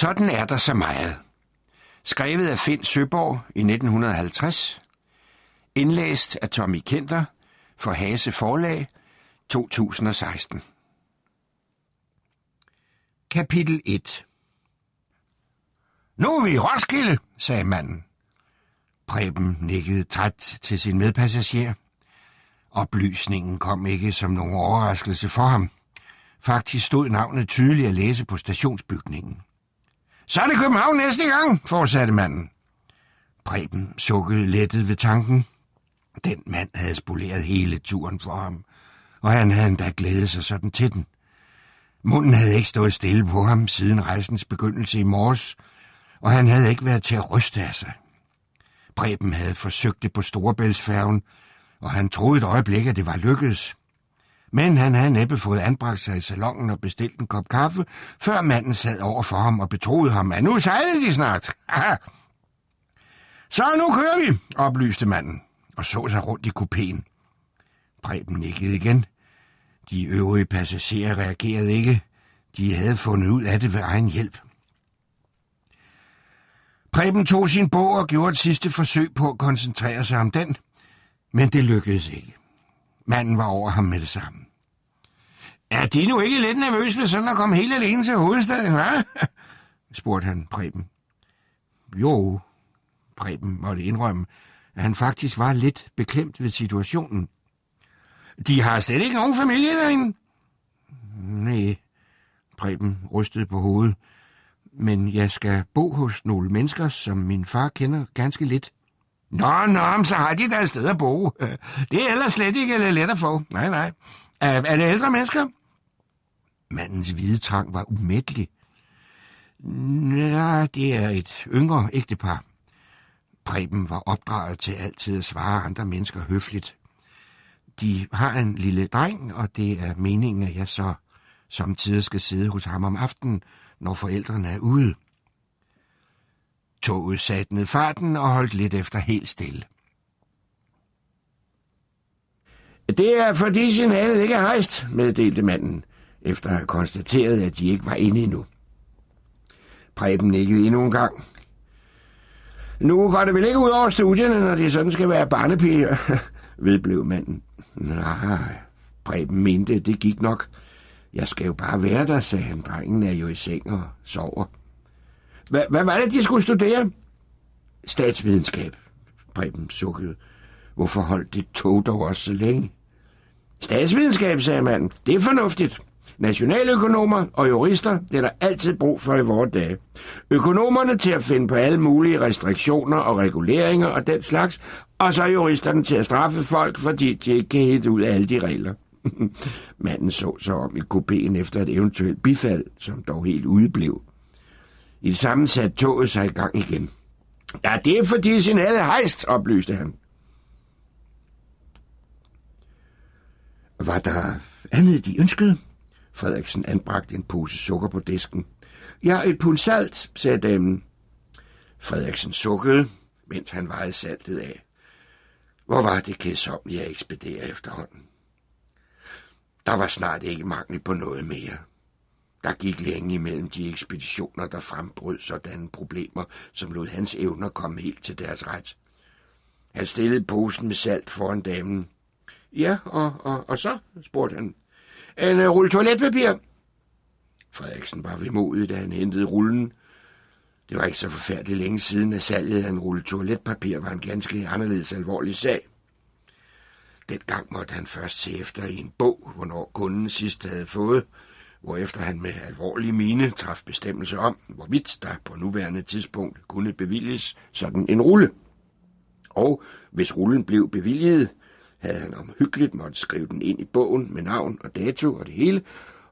Sådan er der så meget. Skrevet af Finn Søborg i 1950. Indlæst af Tommy Kenter for Hase Forlag 2016. Kapitel 1. Nu er vi i Roskilde, sagde manden. Preben nikkede træt til sin medpassager. Oplysningen kom ikke som nogen overraskelse for ham. Faktisk stod navnet tydeligt at læse på stationsbygningen. Så er det København næste gang, fortsatte manden. Preben sukkede lettet ved tanken. Den mand havde spoleret hele turen for ham, og han havde endda glædet sig sådan til den. Munden havde ikke stået stille på ham siden rejsens begyndelse i morges, og han havde ikke været til at ryste af sig. Preben havde forsøgt det på Storebæltsfærgen, og han troede et øjeblik, at det var lykkedes. Men han havde næppe fået anbragt sig i salonen og bestilt en kop kaffe, før manden sad over for ham og betroede ham, at nu sejlede de snart. Så nu kører vi, oplyste manden, og så sig rundt i kupéen. Preben nikkede igen. De øvrige passagerer reagerede ikke. De havde fundet ud af det ved egen hjælp. Preben tog sin bog og gjorde et sidste forsøg på at koncentrere sig om den, men det lykkedes ikke. Manden var over ham med det samme. Er de nu ikke lidt nervøs ved sådan at komme helt alene til hovedstaden, hva'? spurgte han Preben. Jo, Preben måtte indrømme, at han faktisk var lidt beklemt ved situationen. De har slet ikke nogen familie derinde? Nej, Preben rystede på hovedet. Men jeg skal bo hos nogle mennesker, som min far kender ganske lidt. Nå, så har de da et sted at bo. Det er ellers slet ikke let at få. Nej. Er det ældre mennesker? Mandens hvide trang var umættelig. Nej, det er et yngre ægtepar. Preben var opdraget til altid at svare andre mennesker høfligt. De har en lille dreng, og det er meningen, at jeg så samtidig skal sidde hos ham om aftenen, når forældrene er ude. Toget satte ned farten og holdt lidt efter helt stille. Det er fordi signalet ikke er hejst, meddelte manden, efter at have konstateret, at de ikke var inde endnu. Preben nikkede endnu en gang. Nu går det vel ikke ud over studierne, når det sådan skal være barnepiger, vedblev manden. Nej, Preben mente, det gik nok. Jeg skal jo bare være der, sagde han. Drengen er jo i seng og sover. Hvad var det, de skulle studere? Statsvidenskab, Preben sukkede. Hvorfor holdt det tog dog også så længe? Statsvidenskab, sagde manden. Det er fornuftigt. Nationaløkonomer og jurister, det er der altid brug for i vore dage. Økonomerne til at finde på alle mulige restriktioner og reguleringer og den slags, og så juristerne til at straffe folk, fordi de ikke kan hætte ud af alle de regler. Manden så sig om i kupéen efter et eventuelt bifald, som dog helt udeblev. I det samme satte toget sig i gang igen. Ja, det er fordi signalet er hejst, oplyste han. Var der andet, de ønskede? Frederiksen anbragte en pose sukker på disken. Ja, et pund salt, sagde damen. Frederiksen sukkede, mens han vejede saltet af. Hvor var det kedsommeligt at ekspedere efterhånden? Der var snart ikke mangel på noget mere. Der gik længe imellem de ekspeditioner, der frembrød sådanne problemer, som lod hans evner komme helt til deres ret. Han stillede posen med salt foran damen. Ja, og så, spurgte han. En rulle toiletpapir. Frederiksen var vemodig, da han hentede rullen. Det var ikke så forfærdeligt længe siden, at salget af en rulle toiletpapir var en ganske anderledes alvorlig sag. Dengang måtte han først se efter i en bog, hvornår kunden sidst havde fået, hvorefter han med alvorlig mine traf bestemmelse om, hvorvidt der på nuværende tidspunkt kunne bevilges sådan en rulle. Og hvis rullen blev bevilget, havde han omhyggeligt måtte skrive den ind i bogen med navn og dato og det hele,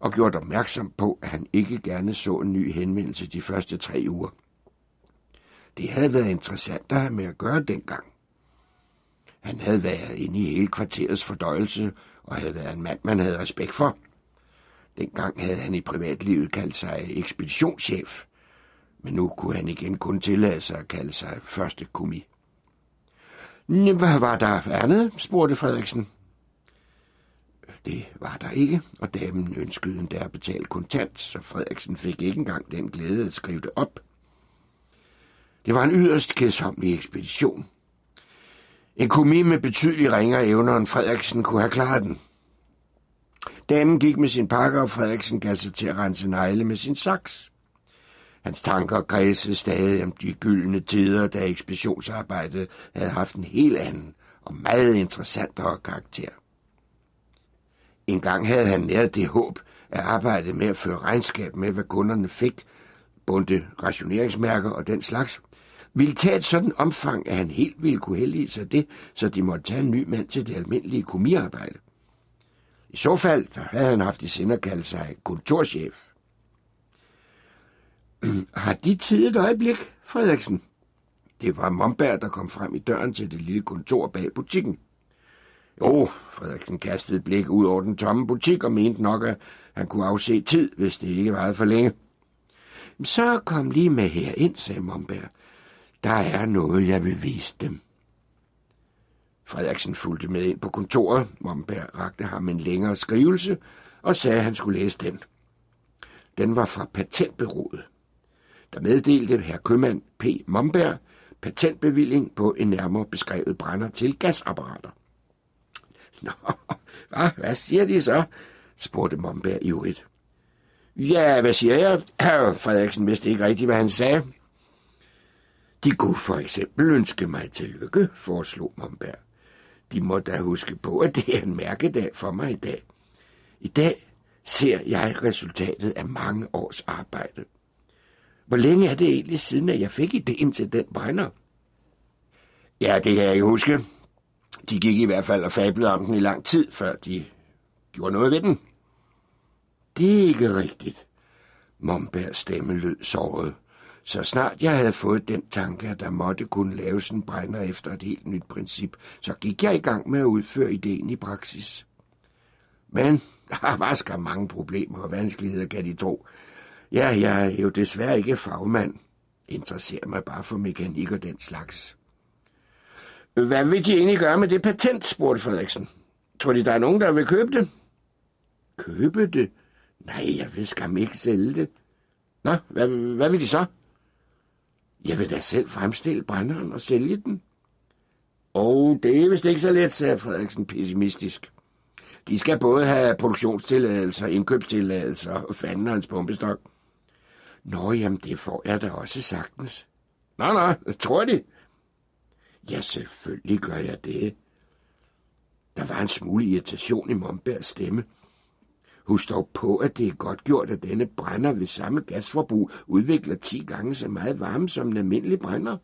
og gjort opmærksom på, at han ikke gerne så en ny henvendelse de første 3 uger. Det havde været interessant at have med at gøre dengang. Han havde været inde i hele kvarterets fordøjelse, og havde været en mand, man havde respekt for. Dengang havde han i privatlivet kaldt sig ekspeditionschef, men nu kunne han igen kun tillade sig at kalde sig første kommis. Hvad var der andet, spurgte Frederiksen. Det var der ikke, og damen ønskede endda at betale kontant, så Frederiksen fik ikke engang den glæde at skrive det op. Det var en yderst kedsomlig ekspedition. En komi med betydeligt ringere evner end Frederiksen kunne have klaret den. Damen gik med sin pakke, og Frederiksen gav sig til at rense negle med sin saks. Hans tanker kredsede stadig om de gyldne tider, da ekspeditionsarbejdet havde haft en helt anden og meget interessantere karakter. En gang havde han næret det håb at arbejde med at føre regnskab med, hvad kunderne fik, bunde rationeringsmærker og den slags, ville tage et sådan omfang, at han helt ville kunne hellige sig det, så de måtte tage en ny mand til det almindelige komiarbejde. I så fald havde han haft i sinde at kalde sig kontorchef. Har de tid et øjeblik, Frederiksen? Det var Momberg, der kom frem i døren til det lille kontor bag butikken. Jo, Frederiksen kastede et blik ud over den tomme butik og mente nok, at han kunne afse tid, hvis det ikke varede for længe. Så kom lige med herind, sagde Momberg. Der er noget, jeg vil vise dem. Frederiksen fulgte med ind på kontoret. Momberg rakte ham en længere skrivelse og sagde, at han skulle læse den. Den var fra patentbureauet. Der meddelte herr købmand P. Momberg patentbevilling på en nærmere beskrevet brænder til gasapparater. Nå, hvad siger de så? Spurgte Momberg ivrigt. Ja, hvad siger jeg? Frederiksen vidste ikke rigtigt, hvad han sagde. De kunne for eksempel ønske mig tillykke, foreslog Momberg. De må da huske på, at det er en mærkedag for mig i dag. I dag ser jeg resultatet af mange års arbejde. Hvor længe er det egentlig siden, at jeg fik idéen til den brænder? Ja, det kan jeg ikke huske. De gik i hvert fald og fablede om den i lang tid, før de gjorde noget ved den. Det er ikke rigtigt. Mombergs stemme lød såret. Så snart jeg havde fået den tanke, at der måtte kunne laves en brænder efter et helt nyt princip, så gik jeg i gang med at udføre ideen i praksis. Men der var skam mange problemer og vanskeligheder, kan de tro. Ja, jeg er jo desværre ikke fagmand. Interesserer mig bare for mekanik og den slags. Hvad vil de egentlig gøre med det patent, spurgte Frederiksen. Tror de, der er nogen, der vil købe det? Købe det? Nej, jeg vil skam ikke sælge det. Nå, hvad vil de så? Jeg vil da selv fremstille brænderen og sælge den. Det er vist ikke så let, sagde Frederiksen pessimistisk. De skal både have produktionstilladelser, indkøbstilladelser og fanden hans pumpestok. Nå, jamen det får jeg da også sagtens. Nå, tror de? Ja, selvfølgelig gør jeg det. Der var en smule irritation i Mombergs stemme. Husk dog på, at det er godt gjort, at denne brænder ved samme gasforbrug udvikler 10 gange så meget varme som en almindelig brænder.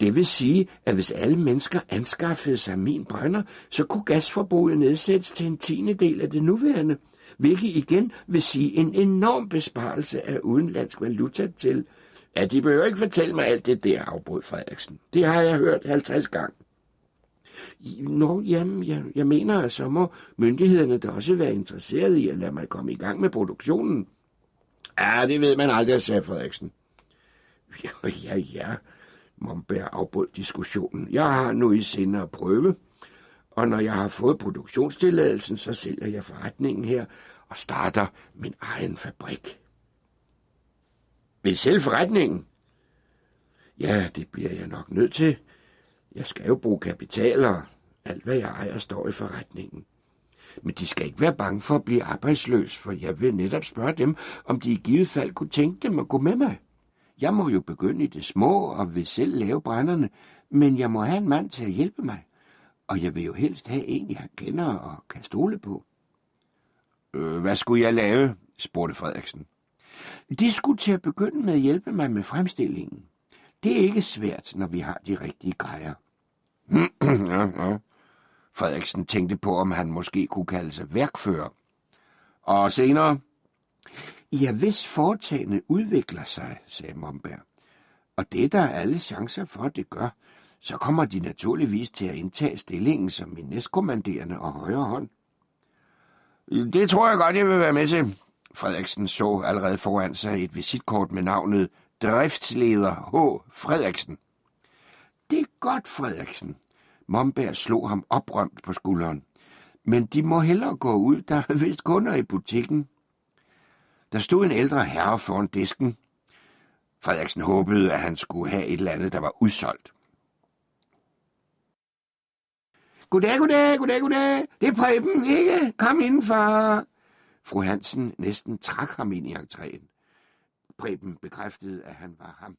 Det vil sige, at hvis alle mennesker anskaffede sig min brænder, så kunne gasforbruget nedsættes til en 10. af det nuværende, hvilket igen vil sige en enorm besparelse af udenlandsk valuta til. Ja, de behøver ikke fortælle mig alt det der, afbrød Frederiksen. Det har jeg hørt 50 gange. Nå, jamen, jeg mener, at så må myndighederne da også være interesserede i at lade mig komme i gang med produktionen. Ja, det ved man aldrig, sagde Frederiksen. Ja, Momberg afbrød diskussionen. Jeg har nu i sinde at prøve, og når jeg har fået produktionstilladelsen, så sælger jeg forretningen her og starter min egen fabrik. Vil sælge forretningen? Ja, det bliver jeg nok nødt til. Jeg skal jo bruge kapital, og alt hvad jeg ejer står i forretningen. Men de skal ikke være bange for at blive arbejdsløs, for jeg vil netop spørge dem, om de i givet fald kunne tænke dem at gå med mig. Jeg må jo begynde i det små og vil selv lave brænderne, men jeg må have en mand til at hjælpe mig. Og jeg vil jo helst have en, jeg kender og kan stole på. Hvad skulle jeg lave? Spurgte Frederiksen. Det skulle til at begynde med at hjælpe mig med fremstillingen. Det er ikke svært, når vi har de rigtige grejer. Ja. Frederiksen tænkte på, om han måske kunne kalde sig værkfører. Og senere? Ja, hvis foretagendet udvikler sig, sagde Momberg, og det der er alle chancer for, at det gør, så kommer de naturligvis til at indtage stillingen som min næstkommanderende og højre hånd. Det tror jeg godt, jeg vil være med til. Frederiksen så allerede foran sig et visitkort med navnet Driftsleder H. Frederiksen. Det er godt, Frederiksen. Momberg slog ham oprømt på skulderen. Men de må hellere gå ud, der er vist kunder i butikken. Der stod en ældre herre foran disken. Frederiksen håbede, at han skulle have et eller andet, der var udsolgt. Goddag, goddag, goddag, goddag. Det er Preben, ikke? Kom indenfor. Fru Hansen næsten trak ham ind i entréen. Preben bekræftede, at han var ham.